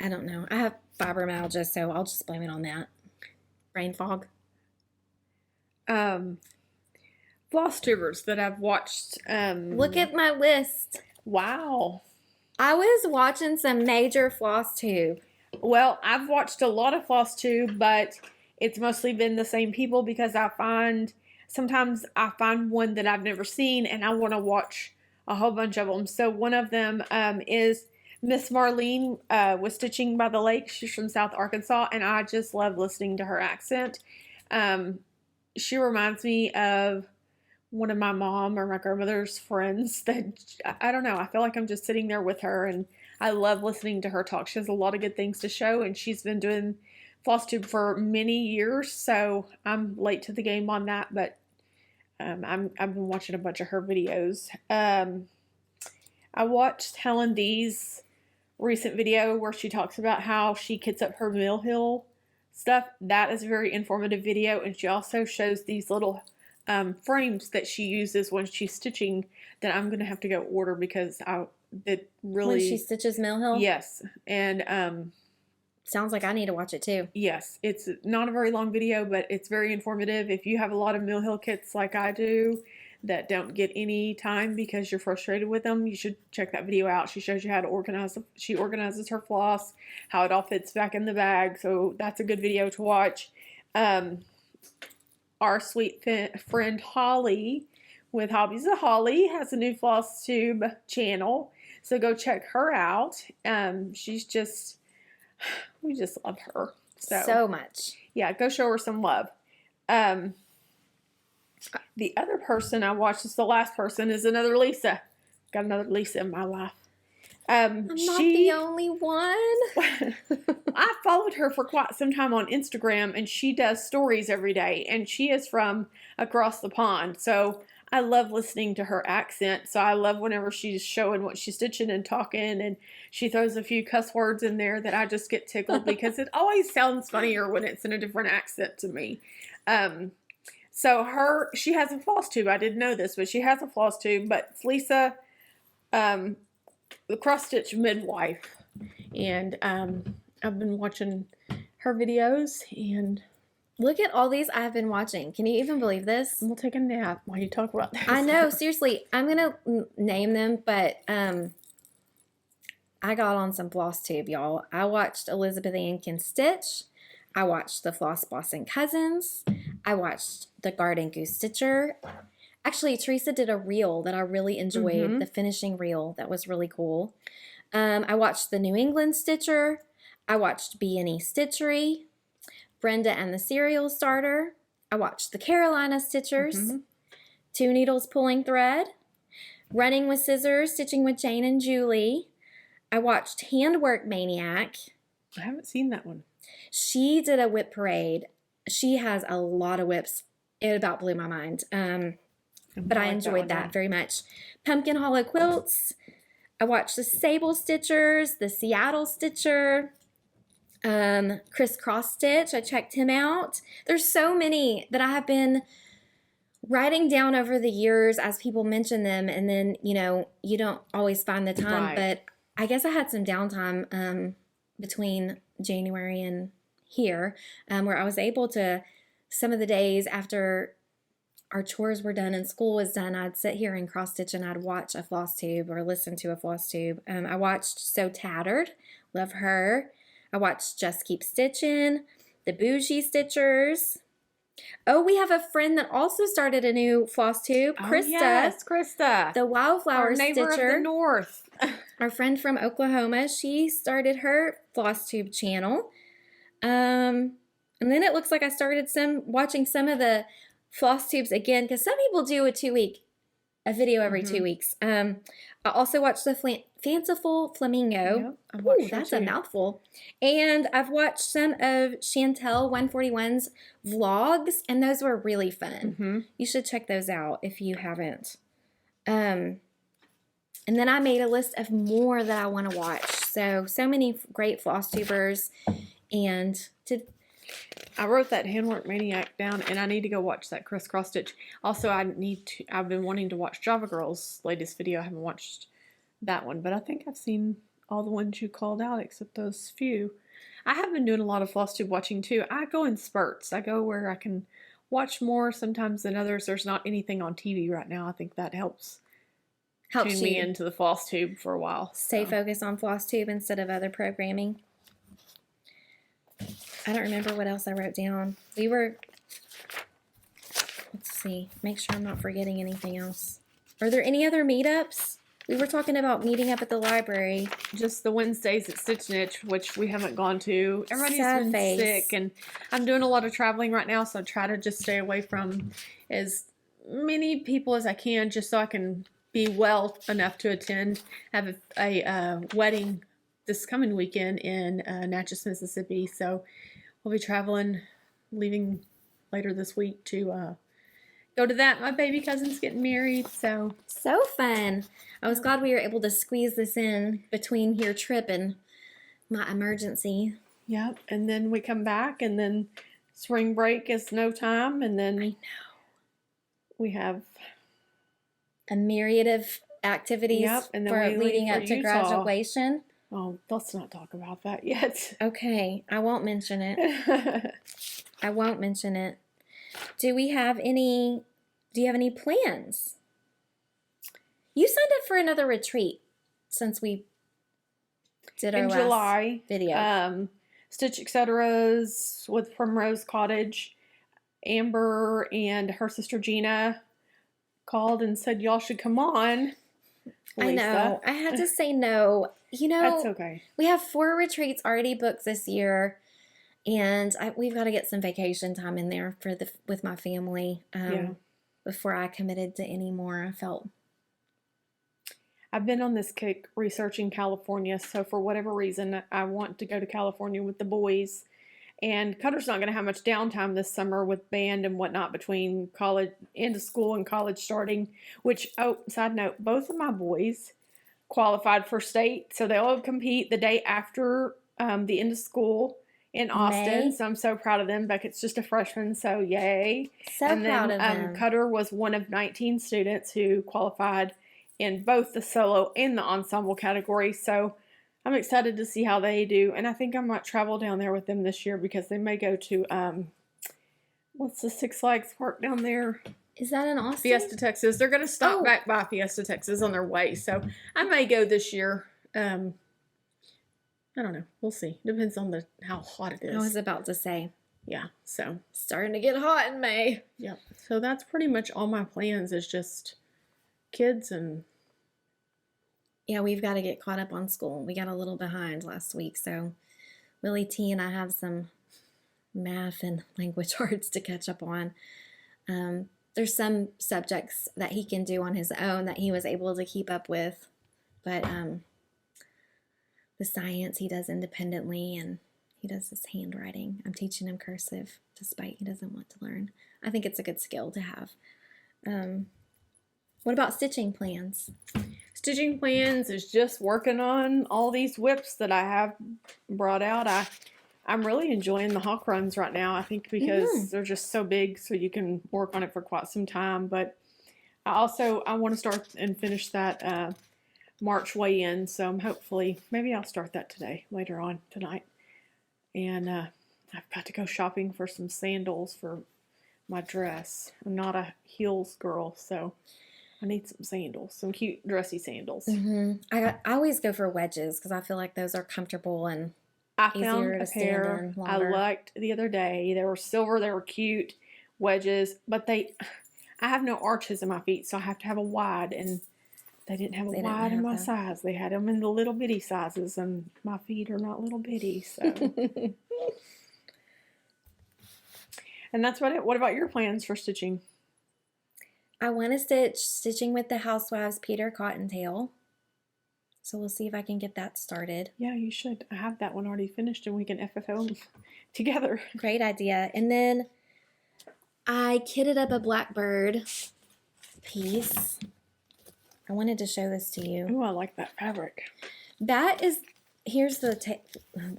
fibromyalgia, so I'll just blame it on that. Brain fog. Flosstubers that I've watched. Look at my list. Wow. I was watching some major Flosstube. Well, I've watched a lot of Flosstube, but it's mostly been the same people because sometimes I find one that I've never seen and I want to watch a whole bunch of them. So one of them is Miss Marlene with Stitching by the Lake. She's from South Arkansas, and I just love listening to her accent. She reminds me of one of my mom or my grandmother's friends that, I don't know, I feel like I'm just sitting there with her, and I love listening to her talk. She has a lot of good things to show, and she's been doing Flosstube for many years, so I'm late to the game on that, but I've been watching a bunch of her videos. I watched Helen D's recent video where she talks about how she kits up her Mill Hill stuff. That is a very informative video, and she also shows these little frames that she uses when she's stitching that I'm going to have to go order because it really... When she stitches Mill Hill? Yes, and... sounds like I need to watch it too. Yes, it's not a very long video, but it's very informative. If you have a lot of Mill Hill kits like I do that don't get any time because you're frustrated with them, you should check that video out. She shows you how to organize. She organizes her floss, how it all fits back in the bag. So that's a good video to watch. Our sweet friend Holly with Hobbies of Holly has a new Flosstube channel, so go check her out. We just love her so much. Yeah, go show her some love. The other person I watched, is the last person, is another Lisa. Got another Lisa in my life. I'm not the only one. I followed her for quite some time on Instagram, and she does stories every day, and she is from across the pond, so I love listening to her accent. So I love whenever she's showing what she's stitching and talking, and she throws a few cuss words in there that I just get tickled because it always sounds funnier when it's in a different accent to me. So she has a Flosstube. I didn't know this, but she has a Flosstube, but it's Lisa, the cross stitch midwife, and I've been watching her videos, and Look at all these I've been watching. Can you even believe this? We'll take a nap while you talk about this. I know, seriously. I'm gonna name them, but I got on some Flosstube, y'all. I watched Elizabeth Ann Can Stitch. I watched the Floss Boss and Cousins. I watched the Garden Goose Stitcher. Actually, Teresa did a reel that I really enjoyed, the finishing reel. That was really cool. I watched the New England Stitcher. I watched B&E Stitchery. Brenda and the Cereal Starter. I watched the Carolina Stitchers. Two Needles Pulling Thread. Running with Scissors, Stitching with Jane and Julie. I watched Handwork Maniac. I haven't seen that one. She did a whip parade. She has a lot of whips. It about blew my mind. But I enjoyed that very much. Pumpkin Hollow Quilts. I watched the Sable Stitchers, the Seattle Stitcher, Crisscross Stitch. I checked him out. There's so many that I have been writing down over the years as people mention them, and then, you know, you don't always find the time. Right. But I guess I had some downtime between January and here, where I was able to, some of the days after our chores were done and school was done, I'd sit here and cross stitch and I'd watch a Flosstube or listen to a Flosstube. I watched So Tattered, love her. I watched Just Keep Stitching, the Bougie Stitchers. Oh, we have a friend that also started a new Flosstube, Krista. Oh, yes, Krista. The Wildflower Our neighbor Stitcher. of the North. Our friend from Oklahoma, she started her Flosstube channel. And then it looks like I started watching some of the Flosstubes again, because some people do a video every 2 weeks. I also watched the Fanciful Flamingo. Yep, Ooh, that's a mouthful. And I've watched some of Chantel 141's vlogs, and those were really fun. You should check those out if you haven't. And then I made a list of more that I want to watch. So many great Flosstubers. And I wrote that Handwork Maniac down, and I need to go watch that Crisscross Stitch. Also, I've been wanting to watch Java Girl's latest video. I haven't watched that one, but I think I've seen all the ones you called out except those few. I have been doing a lot of Flosstube watching too. I go in spurts. I go where I can watch more sometimes than others. There's not anything on TV right now. I think that helps tune me into the Flosstube for a while. Stay focused on Flosstube instead of other programming. I don't remember what else I wrote down. Let's see, make sure I'm not forgetting anything else. Are there any other meetups? We were talking about meeting up at the library. Just the Wednesdays at Stitch Niche, which we haven't gone to. Everybody's been sick, and I'm doing a lot of traveling right now, so I try to just stay away from as many people as I can, just so I can be well enough to attend. I have a wedding this coming weekend in Natchez, Mississippi, so we'll be traveling, leaving later this week to go to that. My baby cousin's getting married, so fun. I was glad we were able to squeeze this in between your trip and my emergency. Yep, and then we come back, and then spring break is no time, and then I know we have a myriad of activities and then for we leading leave up for to Utah. graduation. Oh, let's not talk about that yet. Okay, I won't mention it. I won't mention it. Do you have any plans? You signed up for another retreat since we did our in last July video. Stitch Etceteras with Primrose Cottage. Amber and her sister Gina called and said y'all should come on. Lisa. I know. I had to say no. You know, that's okay. We have 4 retreats already booked this year, and we've got to get some vacation time in there with my family before I committed to any more. I felt. I've been on this kick researching California, so for whatever reason, I want to go to California with the boys. And Cutter's not going to have much downtime this summer with band and whatnot between college, end of school and college starting, which, side note, both of my boys qualified for state, so they'll compete the day after the end of school in Austin. So I'm so proud of them. Beckett's just a freshman, so yay. Proud of them. Cutter was one of 19 students who qualified in both the solo and the ensemble category, so I'm excited to see how they do, and I think I might travel down there with them this year because they may go to what's the Six Flags Park down there? Is that in Austin? Fiesta, Texas. They're going to stop Oh. back by Fiesta, Texas on their way. So I may go this year. I don't know. We'll see. Depends on how hot it is. I was about to say. Yeah. So starting to get hot in May. Yep. So that's pretty much all my plans is just kids and. Yeah, we've got to get caught up on school. We got a little behind last week. So Willie T and I have some math and language arts to catch up on. There's some subjects that he can do on his own that he was able to keep up with, but the science he does independently, and he does his handwriting. I'm teaching him cursive despite he doesn't want to learn. I think it's a good skill to have. What about stitching plans? Stitching plans is just working on all these whips that I have brought out. I'm really enjoying the hawk runs right now, I think, because they're just so big, so you can work on it for quite some time. But I want to start and finish that March weigh-in, so maybe I'll start that later on tonight. And I've got to go shopping for some sandals for my dress. I'm not a heels girl, so I need some sandals, some cute dressy sandals. I always go for wedges because I feel like those are comfortable and I found a pair I liked the other day. They were silver. They were cute wedges, but I have no arches in my feet, so I have to have a wide, and they didn't have a wide in my size. They had them in the little bitty sizes, and my feet are not little bitty, so. And that's what about your plans for stitching? I want to stitching with the Housewives Peter Cottontail. So we'll see if I can get that started. Yeah, you should. I have that one already finished, and we can FFO together. Great idea. And then I kitted up a blackbird piece. I wanted to show this to you. Oh, I like that fabric. Here's the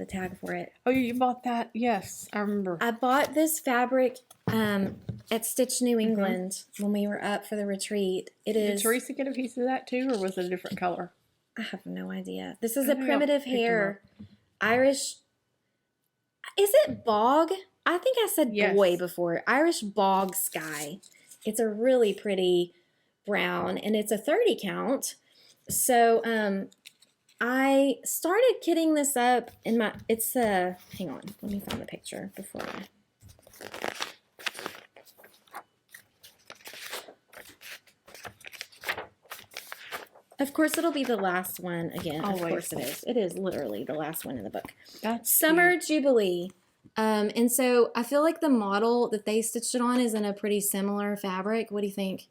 tag for it. Oh, you bought that? Yes, I remember. I bought this fabric at Stitch New England when we were up for the retreat. Did Teresa get a piece of that too, or was it a different color? I have no idea. This is a primitive hair Irish. Is it bog? I think I said boy before. Irish bog sky. It's a really pretty brown, and it's a 30 count. So I started kitting this up in my. Hang on. Let me find the picture before I. Of course, it'll be the last one again. Always. Of course it is. It is literally the last one in the book. That's Summer Jubilee. And so I feel like the model that they stitched it on is in a pretty similar fabric. What do you think?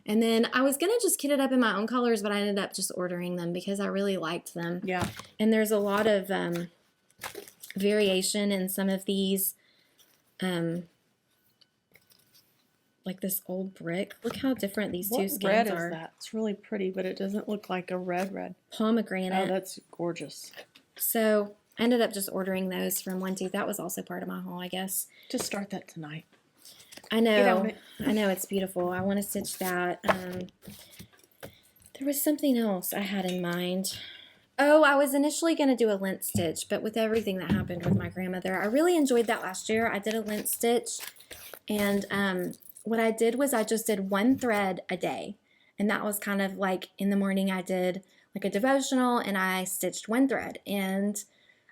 And then I was going to just kit it up in my own colors, but I ended up just ordering them because I really liked them. Yeah. And there's a lot of variation in some of these. Like this old brick. Look how different these two skins red are. Is that? It's really pretty, but it doesn't look like a red. Pomegranate. Oh, that's gorgeous. So I ended up just ordering those from One Tooth. That was also part of my haul, I guess. Just start that tonight. I know. I know, it's beautiful. I want to stitch that. There was something else I had in mind. Oh, I was initially going to do a lint stitch, but with everything that happened with my grandmother, I really enjoyed that last year. I did a lint stitch, and what I did was I just did one thread a day, and that was kind of like in the morning I did like a devotional, and I stitched one thread, and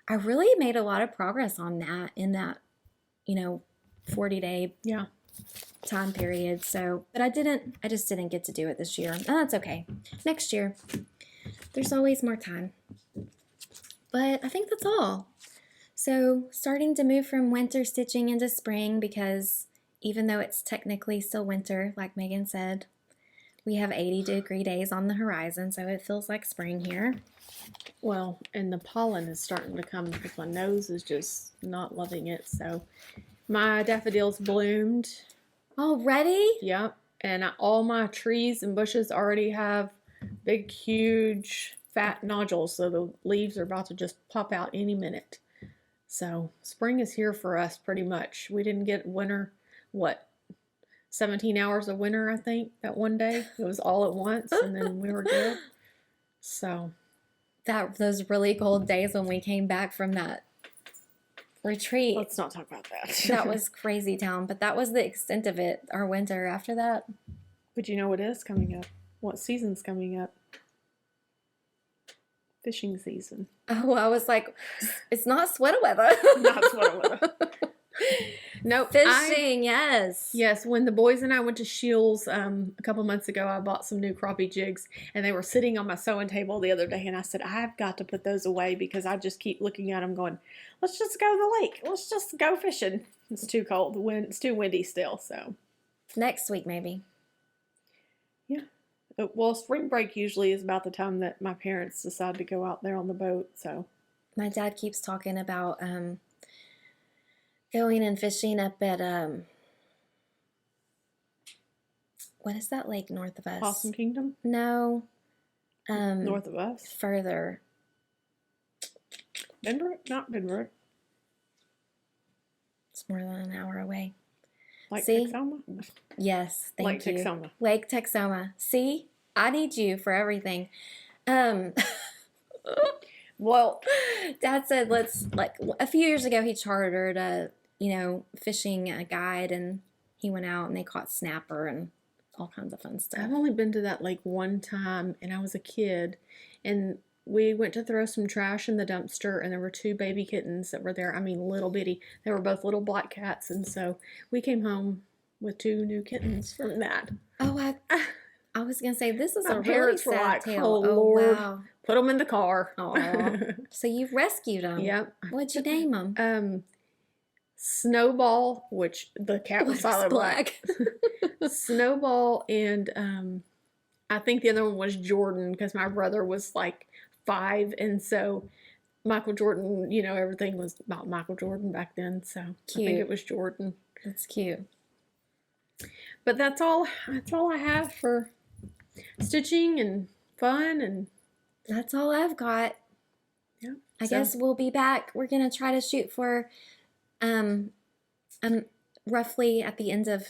I really made a lot of progress on that in that 40-day time period. So, but I just didn't get to do it this year. Oh, that's okay. Next year, there's always more time. But I think that's all. So starting to move from winter stitching into spring, because even though it's technically still winter, like Megan said, we have 80-degree days on the horizon, so it feels like spring here. Well, and the pollen is starting to come because my nose is just not loving it. So my daffodils bloomed. Already? Yep. And all my trees and bushes already have big, huge, fat nodules. So the leaves are about to just pop out any minute. So spring is here for us pretty much. We didn't get winter, 17 hours of winter, I think, that one day. It was all at once, and then we were good. So those really cold days when we came back from retreat. Let's not talk about that. That was crazy town, but that was the extent of it. Our winter after that. But you know what is coming up? What season's coming up? Fishing season. Oh, I was like, it's not sweater weather. Not sweater weather. Nope. Fishing, yes. Yes, when the boys and I went to Shields a couple months ago, I bought some new crappie jigs, and they were sitting on my sewing table the other day, and I said, I've got to put those away because I just keep looking at them going, let's just go to the lake. Let's just go fishing. It's too cold. It's too windy still, so. Next week, maybe. Yeah. Well, spring break usually is about the time that my parents decide to go out there on the boat, so. My dad keeps talking about going and fishing up at, what is that lake north of us? Possum Kingdom? No. North of us? Further. Benbrook? Not Benbrook. It's more than an hour away. Lake See? Texoma? Yes, thank you. Lake Texoma. Lake Texoma. See? I need you for everything. Well, Dad said like a few years ago he chartered a, fishing guide, and he went out and they caught snapper and all kinds of fun stuff. I've only been to that lake one time, and I was a kid, and we went to throw some trash in the dumpster, and there were 2 baby kittens that were there. I mean, little bitty. They were both little black cats, and so we came home with 2 new kittens from that. Oh, I was gonna say this is My a really parents were sad like, tale. "Oh, Lord." Wow. Put them in the car. Aw. So you've rescued them. Yep. What'd you name them? Snowball, which the cat was solid black. Snowball, and I think the other one was Jordan, because my brother was like 5, and so Michael Jordan, everything was about Michael Jordan back then, so Cute. I think it was Jordan. That's cute. But that's all I have for stitching and fun, and That's all I've got. yeah. I guess we'll be back. We're gonna try to shoot for roughly at the end of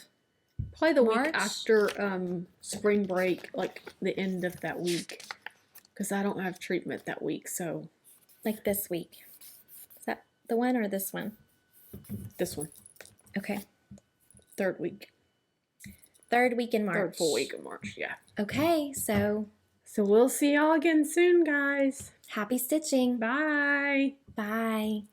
probably the March? week after spring break, like the end of that week, because I don't have treatment that week, so like this week. Is that the one or this one? this one, Okay. 3rd week. 3rd week in March. 3rd full week of March, yeah. Okay, so So we'll see y'all again soon, guys. happy stitching. Bye. Bye.